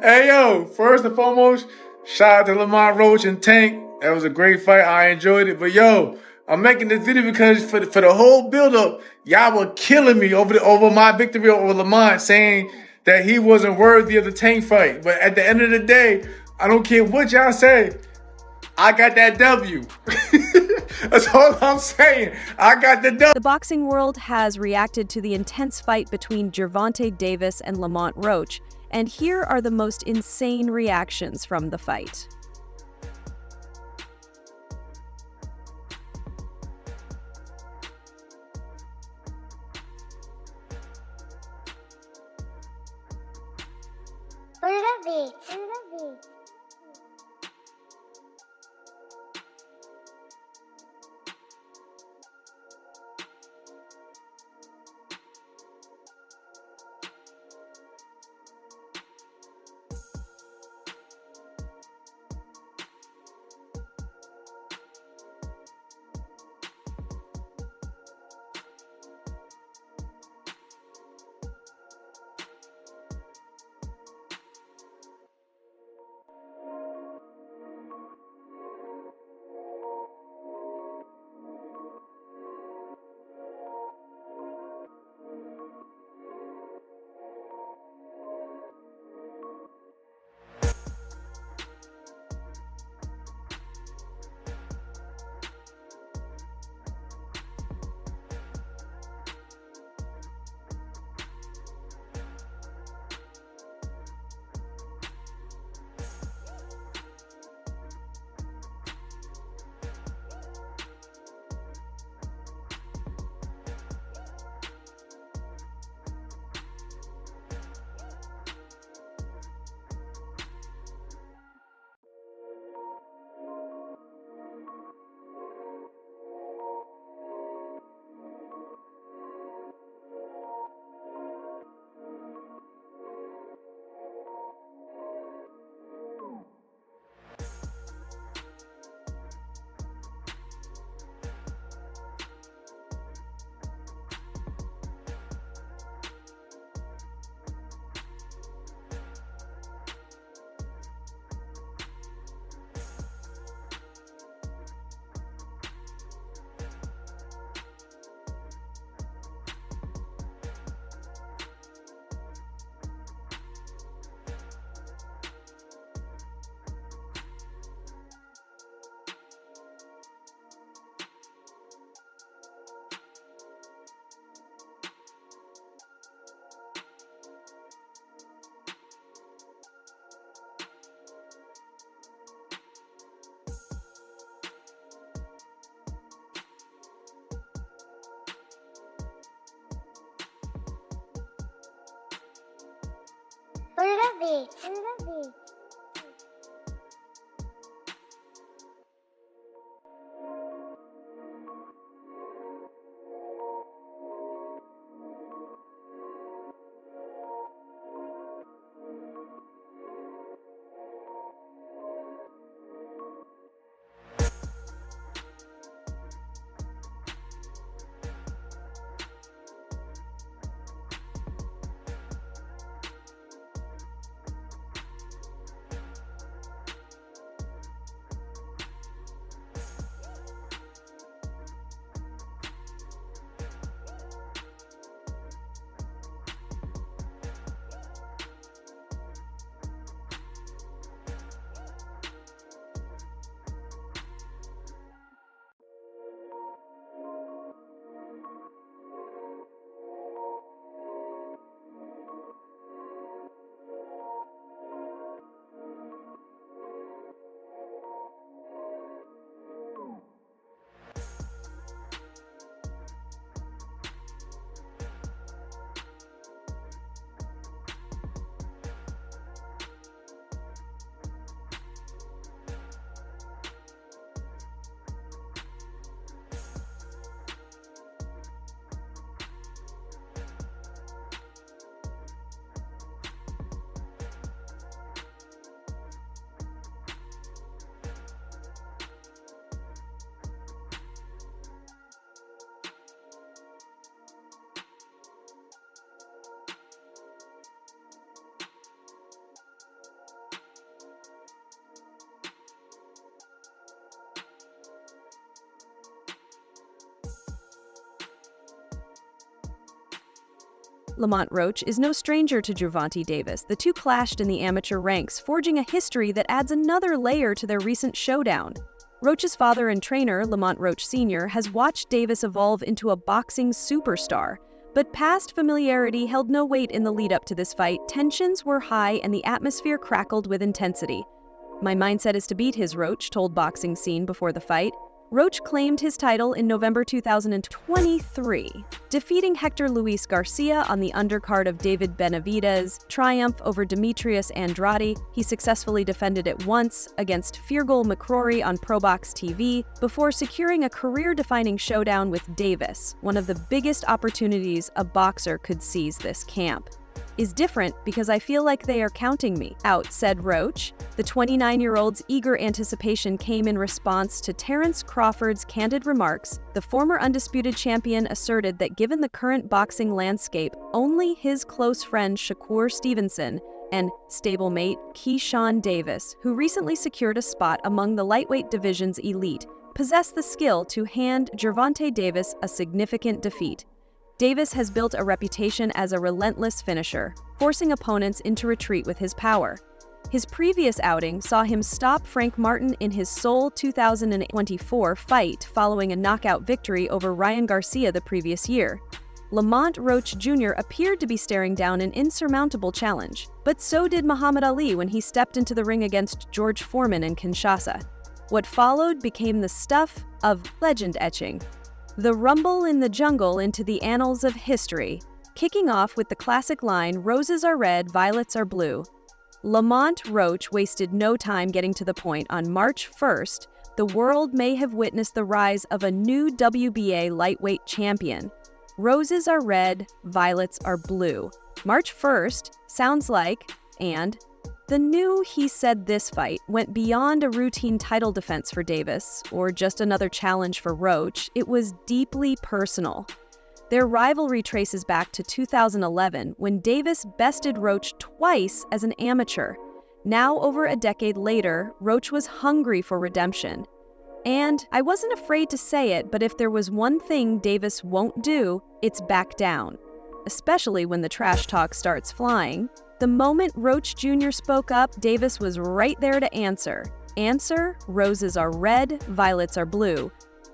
Hey yo, first and foremost, shout out to Lamont Roach and Tank. That was a great fight. I enjoyed it. But yo, I'm making this video because for the whole build up, y'all were killing me over my victory over Lamont, saying that he wasn't worthy of the Tank fight. But at the end of the day, I don't care what y'all say. I got that W. That's all I'm saying. I got the W. The boxing world has reacted to the intense fight between Gervonta Davis and Lamont Roach, and here are the most insane reactions from the fight. Prelude. Lamont Roach is no stranger to Gervonta Davis. The two clashed in the amateur ranks, forging a history that adds another layer to their recent showdown. Roach's father and trainer, Lamont Roach Sr., has watched Davis evolve into a boxing superstar. But past familiarity held no weight in the lead-up to this fight. Tensions were high and the atmosphere crackled with intensity. "My mindset is to beat his," Roach told Boxing Scene before the fight. Roach claimed his title in November 2023, defeating Hector Luis Garcia on the undercard of David Benavidez' triumph over Demetrius Andrade. He successfully defended it once against Fergal McCrory on ProBox TV before securing a career-defining showdown with Davis, one of the biggest opportunities a boxer could seize this camp. "Is different because I feel like they are counting me out," said Roach. The 29-year-old's eager anticipation came in response to Terence Crawford's candid remarks. The former undisputed champion asserted that given the current boxing landscape, only his close friend Shakur Stevenson and stablemate Keyshawn Davis, who recently secured a spot among the lightweight division's elite, possess the skill to hand Gervonta Davis a significant defeat. Davis has built a reputation as a relentless finisher, forcing opponents into retreat with his power. His previous outing saw him stop Frank Martin in his sole 2024 fight following a knockout victory over Ryan Garcia the previous year. Lamont Roach Jr. appeared to be staring down an insurmountable challenge, but so did Muhammad Ali when he stepped into the ring against George Foreman in Kinshasa. What followed became the stuff of legend etching. The rumble in the jungle into the annals of history, kicking off with the classic line, "Roses are red, violets are blue." Lamont Roach wasted no time getting to the point. On March 1st, the world may have witnessed the rise of a new WBA lightweight champion. Roses are red, violets are blue. March 1st sounds like, and the new he said this fight went beyond a routine title defense for Davis, or just another challenge for Roach. It was deeply personal. Their rivalry traces back to 2011, when Davis bested Roach twice as an amateur. Now, over a decade later, Roach was hungry for redemption. And I wasn't afraid to say it, but if there was one thing Davis won't do, it's back down. Especially when the trash talk starts flying. The moment Roach Jr. spoke up, Davis was right there to answer. Answer, roses are red, violets are blue.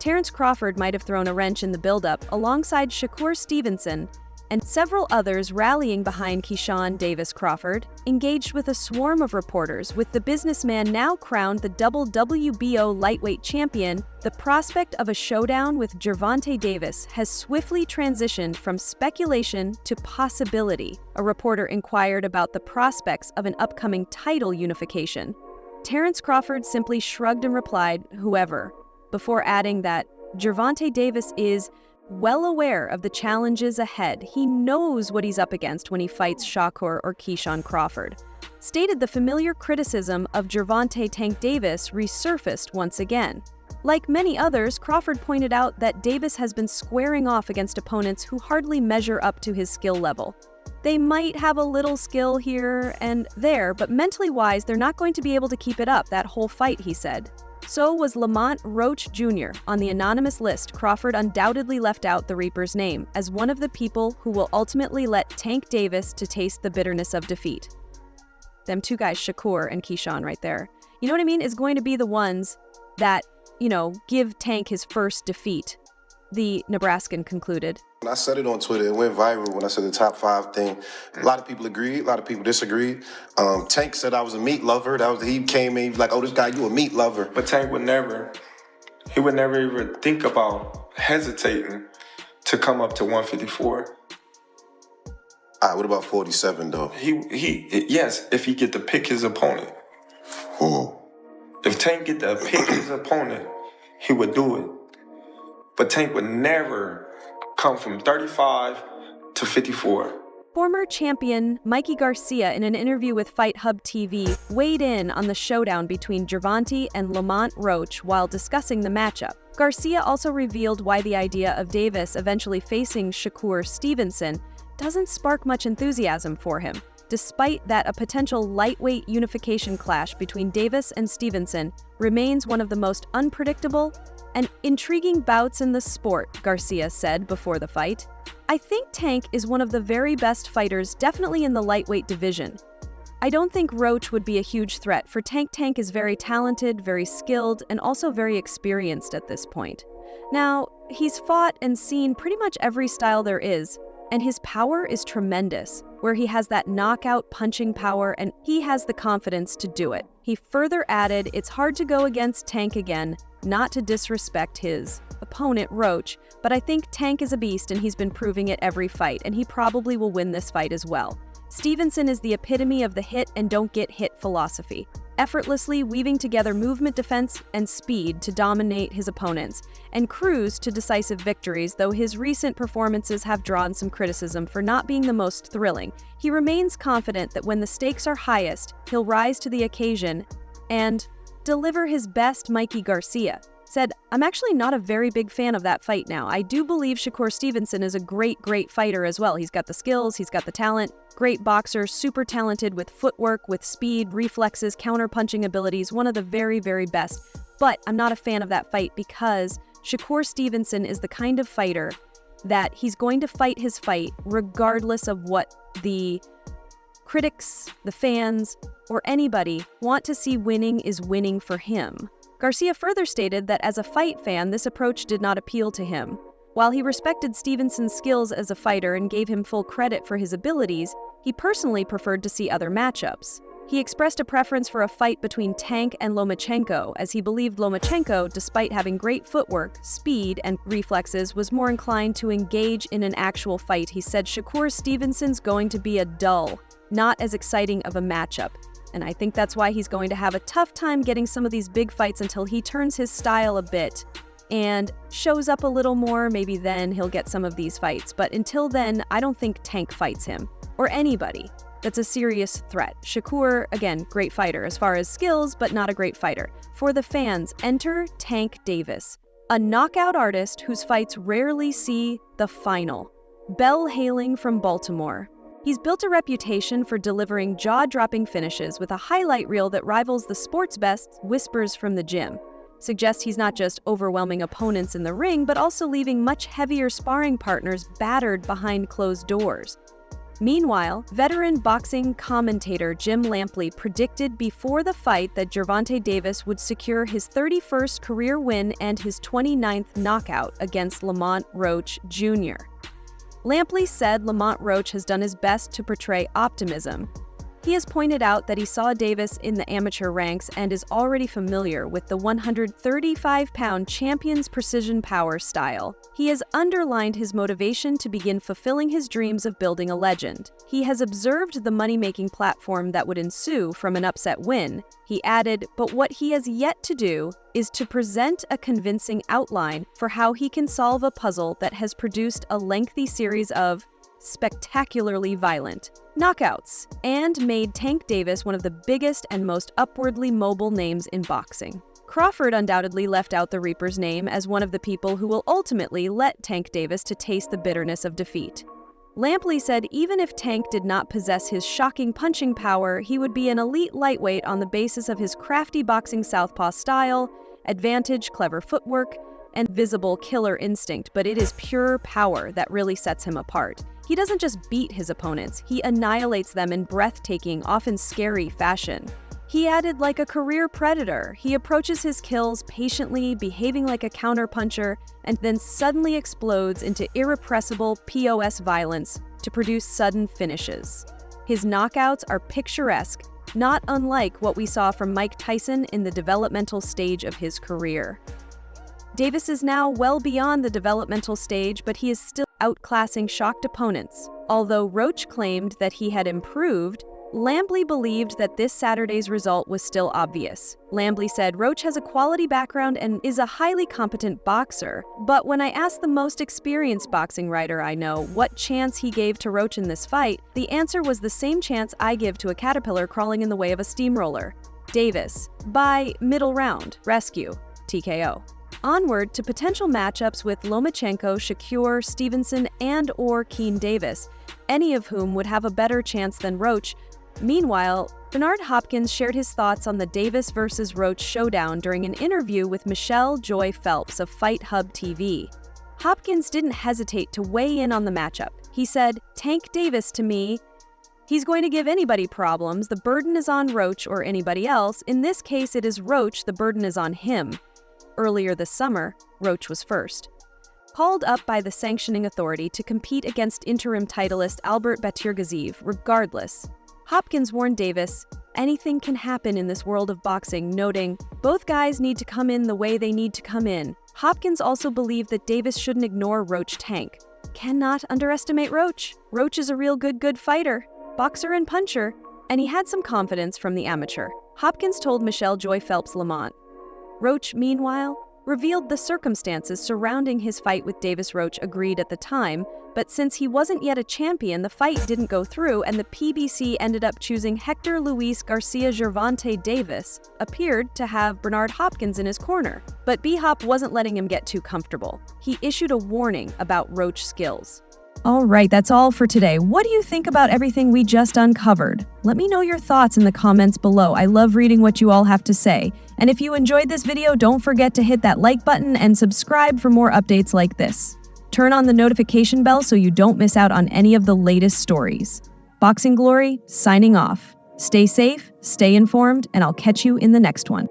Terence Crawford might have thrown a wrench in the buildup, alongside Shakur Stevenson and several others rallying behind Keyshawn Davis Crawford, engaged with a swarm of reporters. With the businessman now crowned the double WBO lightweight champion, the prospect of a showdown with Gervonta Davis has swiftly transitioned from speculation to possibility. A reporter inquired about the prospects of an upcoming title unification. Terence Crawford simply shrugged and replied, "Whoever," before adding that Gervonta Davis is well aware of the challenges ahead. He knows what he's up against when he fights Shakur or Keyshawn Crawford. Stated the familiar criticism of Gervonta "Tank" Davis resurfaced once again. Like many others, Crawford pointed out that Davis has been squaring off against opponents who hardly measure up to his skill level. They might have a little skill here and there, but mentally wise, they're not going to be able to keep it up that whole fight, he said. So was Lamont Roach Jr. On the anonymous list, Crawford undoubtedly left out the Reaper's name as one of the people who will ultimately let Tank Davis to taste the bitterness of defeat. Them two guys, Shakur and Keyshawn right there. You know what I mean? Is going to be the ones that, give Tank his first defeat, the Nebraskan concluded. When I said it on Twitter, it went viral when I said the top 5 thing. A lot of people agreed, a lot of people disagreed. Tank said I was a meat lover. He came in, he was like, "Oh, this guy, you a meat lover." But Tank would never even think about hesitating to come up to 154. All right, what about 47 though? Yes, if he get to pick his opponent. If Tank get to pick his opponent, he would do it. But Tank would never come from 35 to 54. Former champion Mikey Garcia, in an interview with Fight Hub TV, weighed in on the showdown between Gervonta and Lamont Roach while discussing the matchup. Garcia also revealed why the idea of Davis eventually facing Shakur Stevenson doesn't spark much enthusiasm for him, despite that a potential lightweight unification clash between Davis and Stevenson remains one of the most unpredictable And intriguing bouts in the sport, Garcia said before the fight. I think Tank is one of the very best fighters, definitely in the lightweight division. I don't think Roach would be a huge threat, for Tank is very talented, very skilled, and also very experienced at this point. Now, he's fought and seen pretty much every style there is, and his power is tremendous, where he has that knockout punching power and he has the confidence to do it. He further added, it's hard to go against Tank again, not to disrespect his opponent, Roach, but I think Tank is a beast and he's been proving it every fight, and he probably will win this fight as well. Stevenson is the epitome of the hit and don't get hit philosophy, effortlessly weaving together movement, defense, and speed to dominate his opponents, and cruise to decisive victories, though his recent performances have drawn some criticism for not being the most thrilling. He remains confident that when the stakes are highest, he'll rise to the occasion and deliver his best. Mikey Garcia said, I'm actually not a very big fan of that fight now. I do believe Shakur Stevenson is a great fighter as well. He's got the skills, he's got the talent, great boxer, super talented with footwork, with speed, reflexes, counter-punching abilities, one of the very, very best. But I'm not a fan of that fight because Shakur Stevenson is the kind of fighter that he's going to fight his fight regardless of what the critics, the fans, or anybody want to see winning is winning for him. Garcia further stated that as a fight fan, this approach did not appeal to him. While he respected Stevenson's skills as a fighter and gave him full credit for his abilities, he personally preferred to see other matchups. He expressed a preference for a fight between Tank and Lomachenko, as he believed Lomachenko, despite having great footwork, speed, and reflexes, was more inclined to engage in an actual fight. He said Shakur Stevenson's going to be a dull, not as exciting of a matchup. And I think that's why he's going to have a tough time getting some of these big fights until he turns his style a bit and shows up a little more. Maybe then he'll get some of these fights. But until then, I don't think Tank fights him, or anybody that's a serious threat. Shakur, again, great fighter as far as skills, but not a great fighter. For the fans, enter Tank Davis, a knockout artist whose fights rarely see the final. Bell hailing from Baltimore. He's built a reputation for delivering jaw-dropping finishes with a highlight reel that rivals the sport's best. Whispers from the gym suggests he's not just overwhelming opponents in the ring, but also leaving much heavier sparring partners battered behind closed doors. Meanwhile, veteran boxing commentator Jim Lampley predicted before the fight that Gervonta Davis would secure his 31st career win and his 29th knockout against Lamont Roach Jr. Lampley said Lamont Roach has done his best to portray optimism. He has pointed out that he saw Davis in the amateur ranks and is already familiar with the 135-pound champion's precision power style. He has underlined his motivation to begin fulfilling his dreams of building a legend. He has observed the money-making platform that would ensue from an upset win. He added, but what he has yet to do is to present a convincing outline for how he can solve a puzzle that has produced a lengthy series of spectacularly violent knockouts and made Tank Davis one of the biggest and most upwardly mobile names in boxing. Crawford undoubtedly left out the Reaper's name as one of the people who will ultimately let Tank Davis to taste the bitterness of defeat. Lampley said even if Tank did not possess his shocking punching power, he would be an elite lightweight on the basis of his crafty boxing southpaw style, advantage, clever footwork, and visible killer instinct, but it is pure power that really sets him apart. He doesn't just beat his opponents, he annihilates them in breathtaking, often scary fashion. He added, like a career predator, he approaches his kills patiently, behaving like a counterpuncher, and then suddenly explodes into irrepressible POS violence to produce sudden finishes. His knockouts are picturesque, not unlike what we saw from Mike Tyson in the developmental stage of his career. Davis is now well beyond the developmental stage, but he is still outclassing shocked opponents. Although Roach claimed that he had improved, Lampley believed that this Saturday's result was still obvious. Lampley said Roach has a quality background and is a highly competent boxer, but when I asked the most experienced boxing writer I know what chance he gave to Roach in this fight, the answer was the same chance I give to a caterpillar crawling in the way of a steamroller. Davis, by middle round, rescue, TKO. Onward to potential matchups with Lomachenko, Shakur, Stevenson, and/or Keen Davis, any of whom would have a better chance than Roach. Meanwhile, Bernard Hopkins shared his thoughts on the Davis vs. Roach showdown during an interview with Michelle Joy Phelps of Fight Hub TV. Hopkins didn't hesitate to weigh in on the matchup. He said, "Tank Davis to me. He's going to give anybody problems. The burden is on Roach or anybody else. In this case, it is Roach. The burden is on him." Earlier this summer, Roach was first. Called up by the sanctioning authority to compete against interim titleist Albert Batirgazev, regardless, Hopkins warned Davis, "Anything can happen in this world of boxing," noting, "Both guys need to come in the way they need to come in." Hopkins also believed that Davis shouldn't ignore Roach Tank. Cannot underestimate Roach. Roach is a real good fighter, boxer and puncher, and he had some confidence from the amateur. Hopkins told Michelle Joy Phelps Lamont. Roach, meanwhile, revealed the circumstances surrounding his fight with Davis. Roach agreed at the time, but since he wasn't yet a champion, the fight didn't go through and the PBC ended up choosing Hector Luis Garcia Gervonta. Davis appeared to have Bernard Hopkins in his corner, but B-Hop wasn't letting him get too comfortable. He issued a warning about Roach skills. All right, that's all for today. What do you think about everything we just uncovered? Let me know your thoughts in the comments below. I love reading what you all have to say. And if you enjoyed this video, don't forget to hit that like button and subscribe for more updates like this. Turn on the notification bell so you don't miss out on any of the latest stories. Boxing Glory, signing off. Stay safe, stay informed, and I'll catch you in the next one.